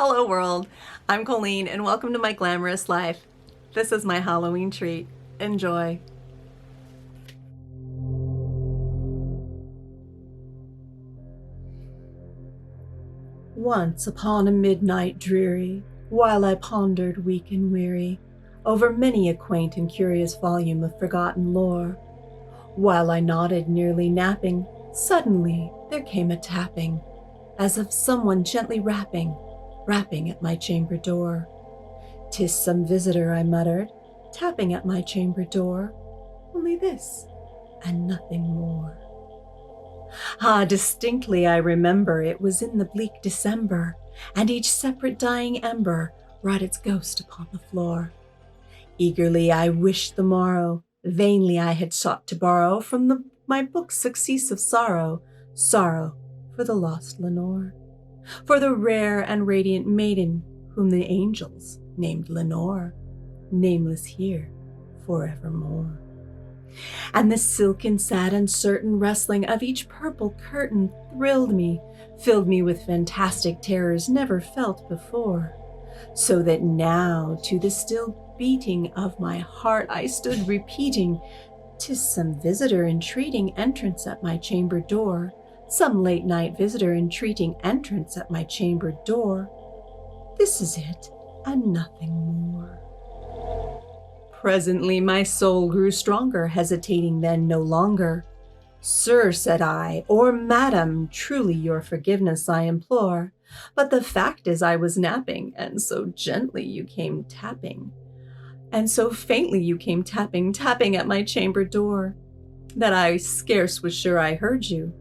Hello world, I'm Colleen and welcome to my glamorous life. This is my Halloween treat. Enjoy. Once upon a midnight dreary, while I pondered weak and weary over many a quaint and curious volume of forgotten lore, while I nodded nearly napping, suddenly there came a tapping, as of someone gently rapping at my chamber door. "'Tis some visitor," I muttered, tapping at my chamber door. Only this, and nothing more. Ah, distinctly I remember it was in the bleak December, and each separate dying ember wrought its ghost upon the floor. Eagerly I wished the morrow, vainly I had sought to borrow from my book's success of sorrow for the lost Lenore, for the rare and radiant maiden whom the angels named Lenore, nameless here forevermore. And the silken, sad, uncertain rustling of each purple curtain thrilled me, filled me with fantastic terrors never felt before, so that now to the still beating of my heart I stood repeating, "'Tis some visitor entreating entrance at my chamber door, some late night visitor entreating entrance at my chamber door. This is it, and nothing more." Presently my soul grew stronger, hesitating then no longer. "Sir," said I, "or madam, truly your forgiveness I implore, but the fact is I was napping, and so gently you came tapping, and so faintly you came tapping at my chamber door, that I scarce was sure I heard you.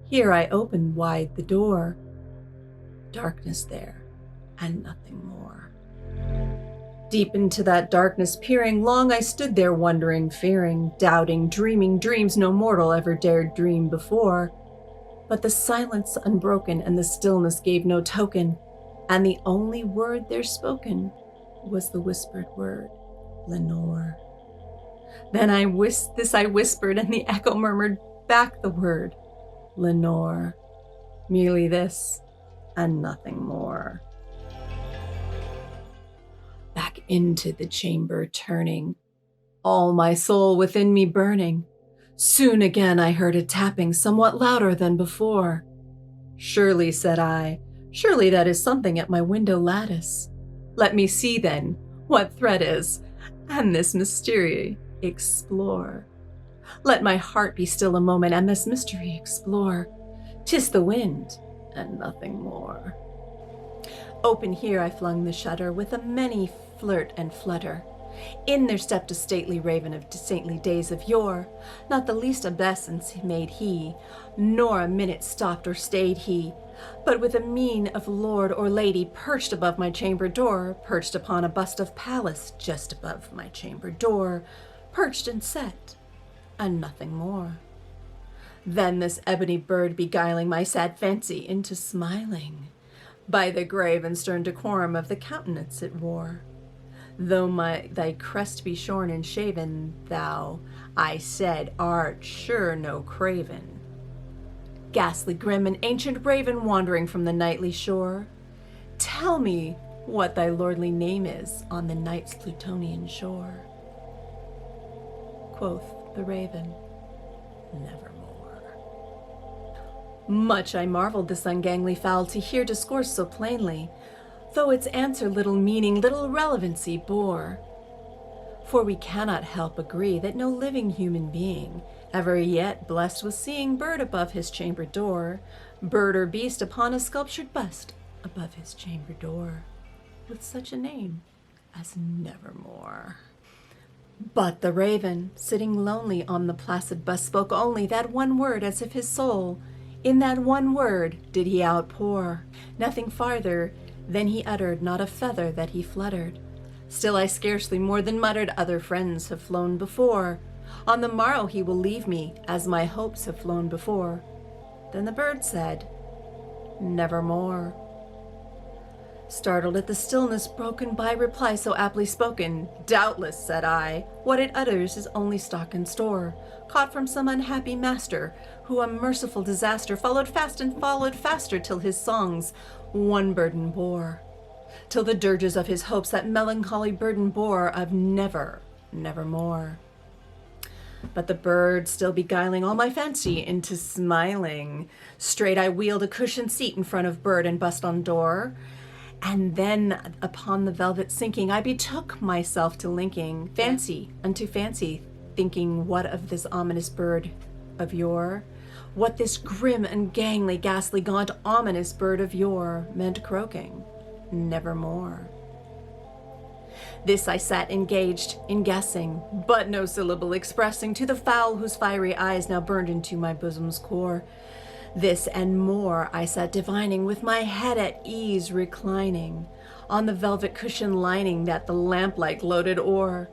Here I opened wide the door. Darkness there, and nothing more. Deep into that darkness peering, long I stood there wondering, fearing, doubting, dreaming dreams no mortal ever dared dream before. But the silence unbroken and the stillness gave no token, and the only word there spoken was the whispered word, Lenore. Then I whispered, and the echo murmured back the word, Lenore. Merely this, and nothing more. Back into the chamber turning, all my soul within me burning. Soon again I heard a tapping somewhat louder than before. "Surely," said I, "surely that is something at my window lattice. Let me see then what threat is, and this mystery explore. Let my heart be still a moment, and this mystery explore. 'Tis the wind, and nothing more." Open here I flung the shutter with a many flirt and flutter. In there stepped a stately raven of saintly days of yore. Not the least obeisance made he, nor a minute stopped or stayed he, but with a mien of lord or lady perched above my chamber door, perched upon a bust of Pallas just above my chamber door, perched and set, and nothing more. Then this ebony bird beguiling my sad fancy into smiling, by the grave and stern decorum of the countenance it wore. "Though thy crest be shorn and shaven, thou," I said, "art sure no craven. Ghastly grim and ancient raven wandering from the nightly shore, tell me what thy lordly name is on the night's Plutonian shore." Quoth the raven, "Nevermore." Much I marveled this ungainly fowl to hear discourse so plainly, though its answer little meaning, little relevancy bore. For we cannot help agree that no living human being ever yet blessed with seeing bird above his chamber door, bird or beast upon a sculptured bust above his chamber door, with such a name as Nevermore. But the raven, sitting lonely on the placid bust, spoke only that one word, as if his soul in that one word did he outpour. Nothing farther then he uttered, not a feather that he fluttered. Still I scarcely more than muttered, "Other friends have flown before. On the morrow he will leave me, as my hopes have flown before." Then the bird said, "Nevermore." Startled at the stillness broken by reply so aptly spoken, "Doubtless," said I, "what it utters is only stock and store, caught from some unhappy master, who a merciful disaster followed fast and followed faster till his songs one burden bore. till the dirges of his hopes that melancholy burden bore of never, nevermore. But the bird still beguiling all my fancy into smiling. Straight I wheeled a cushioned seat in front of bird and bust on door. And then upon the velvet sinking, I betook myself to linking fancy unto fancy, thinking what of this ominous bird of yore, what this grim and gangly, ghastly, gaunt, ominous bird of yore meant croaking, nevermore. This I sat engaged in guessing, but no syllable expressing to the fowl whose fiery eyes now burned into my bosom's core. This and more I sat divining, with my head at ease reclining on the velvet cushion lining that the lamplight gloated o'er,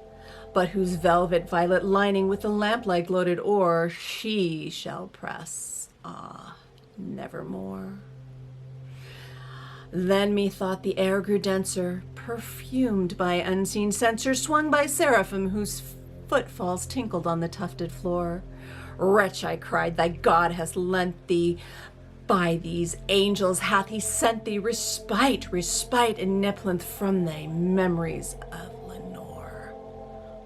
but whose velvet violet lining with the lamplight gloated o'er she shall press, ah, nevermore. Then methought the air grew denser, perfumed by unseen censer, swung by seraphim whose footfalls tinkled on the tufted floor. Wretch, I cried, thy God has lent thee. By these angels hath he sent thee respite, respite in nepenthe from thy memories of Lenore.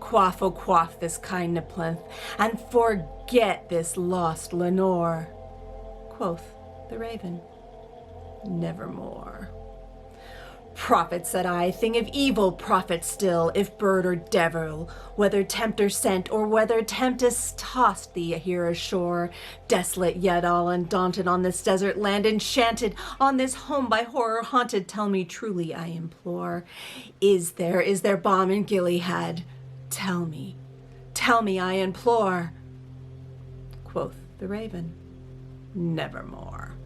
Quaff, oh quaff this kind nepenthe, and forget this lost Lenore. Quoth the raven, nevermore. Prophet, said I, thing of evil, prophet still, if bird or devil, whether tempter sent, or whether tempest tossed thee here ashore, desolate yet all undaunted on this desert land, enchanted on this home by horror haunted, tell me truly, I implore, is there balm in Gilead? Tell me, I implore. Quoth the raven, nevermore.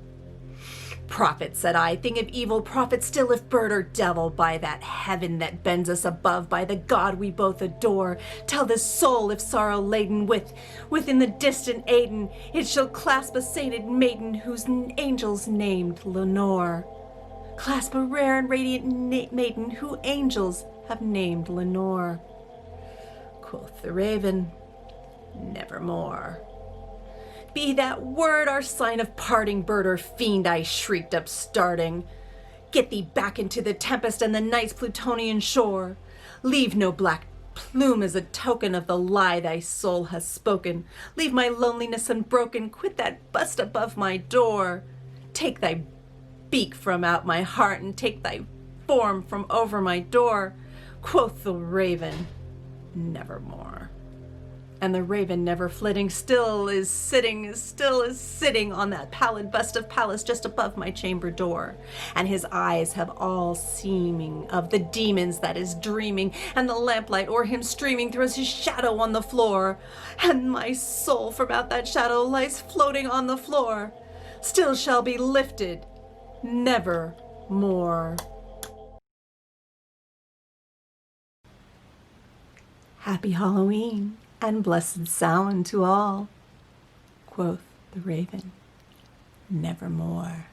Prophet, said I, thing of evil, prophet still, if bird or devil, by that heaven that bends us above, by the God we both adore, tell this soul, if sorrow laden within the distant Aden, it shall clasp a sainted maiden whose angels named Lenore. Clasp a rare and radiant maiden who angels have named Lenore. Quoth the raven, nevermore. Be that word our sign of parting, bird or fiend, I shrieked upstarting. Get thee back into the tempest and the night's Plutonian shore. Leave no black plume as a token of the lie thy soul has spoken. Leave my loneliness unbroken, quit that bust above my door. Take thy beak from out my heart and take thy form from over my door. Quoth the raven, nevermore. And the raven, never flitting, still is sitting on that pallid bust of Pallas just above my chamber door. And his eyes have all seeming of the demons that is dreaming, and the lamplight o'er him streaming throws his shadow on the floor. And my soul from out that shadow lies floating on the floor, still shall be lifted, never more. Happy Halloween and blessed Samhain to all, quoth the raven, nevermore.